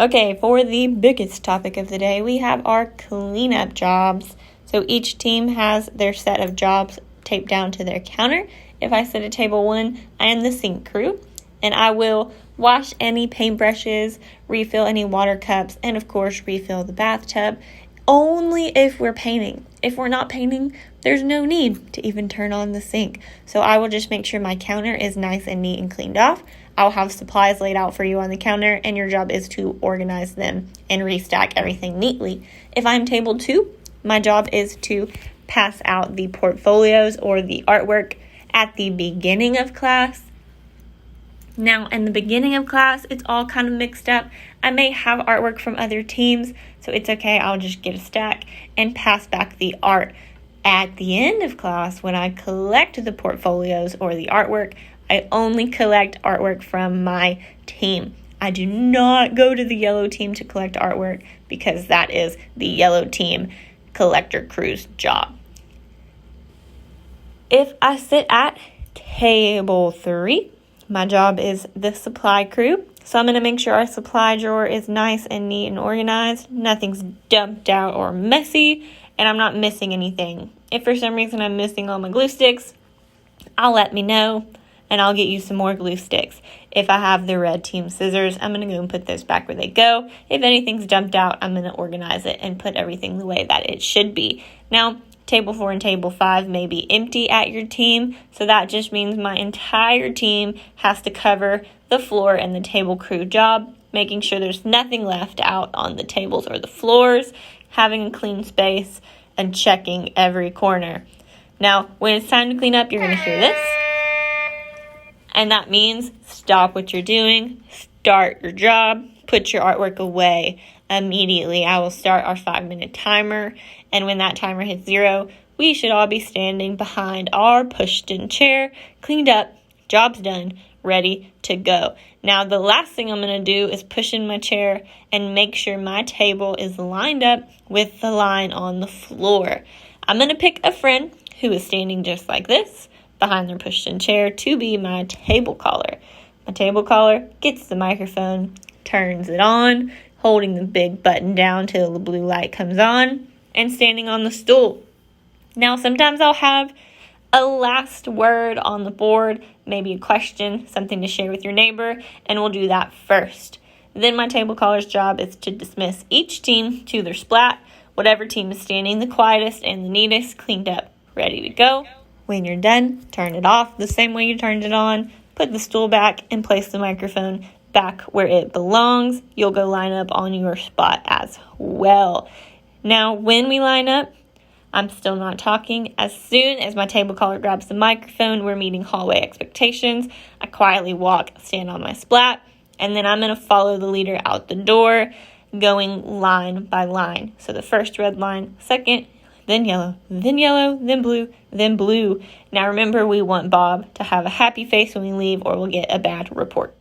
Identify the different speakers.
Speaker 1: Okay, for the biggest topic of the day, we have our cleanup jobs. So each team has their set of jobs taped down to their counter. If I sit at table 1, I am the sink crew, and I will wash any paintbrushes, refill any water cups, and of course refill the bathtub, only if we're painting. If we're not painting, there's no need to even turn on the sink. So I will just make sure my counter is nice and neat and cleaned off. I'll have supplies laid out for you on the counter, and your job is to organize them and restack everything neatly. If I'm table 2, my job is to pass out the portfolios or the artwork at the beginning of class. Now, in the beginning of class, it's all kind of mixed up. I may have artwork from other teams, so it's okay. I'll just get a stack and pass back the art. At the end of class, when I collect the portfolios or the artwork, I only collect artwork from my team. I do not go to the yellow team to collect artwork because that is the yellow team collector crew's job. If I sit at table 3, my job is the supply crew. So I'm going to make sure our supply drawer is nice and neat and organized. Nothing's dumped out or messy, and I'm not missing anything. If for some reason I'm missing all my glue sticks, I'll let me know, and I'll get you some more glue sticks. If I have the red team scissors, I'm going to go and put those back where they go. If anything's dumped out, I'm going to organize it and put everything the way that it should be. Now, table 4 and table 5 may be empty at your team, so that just means my entire team has to cover the floor and the table crew job, making sure there's nothing left out on the tables or the floors, having a clean space, and checking every corner. Now, when it's time to clean up, you're going to hear this. And that means stop what you're doing, start your job, put your artwork away immediately. I will start our 5-minute timer, and when that timer hits 0, we should all be standing behind our pushed-in chair, cleaned up, job's done, ready to go. Now, the last thing I'm going to do is push in my chair and make sure my table is lined up with the line on the floor. I'm going to pick a friend who is standing just like this, behind their pushed-in chair, to be my table caller. My table caller gets the microphone, turns it on, holding the big button down till the blue light comes on, and standing on the stool. Now, sometimes I'll have a last word on the board, maybe a question, something to share with your neighbor, and we'll do that first. Then my table caller's job is to dismiss each team to their splat, whatever team is standing the quietest and the neatest, cleaned up, ready to go. When you're done, turn it off the same way you turned it on, put the stool back, and place the microphone back where it belongs. You'll go line up on your spot as well. Now, when we line up, I'm still not talking. As soon as my table caller grabs the microphone, we're meeting hallway expectations. I quietly walk, stand on my splat, and then I'm going to follow the leader out the door, going line by line. So the first red line, second, then yellow, then blue, then blue. Now remember, we want Bob to have a happy face when we leave, or we'll get a bad report.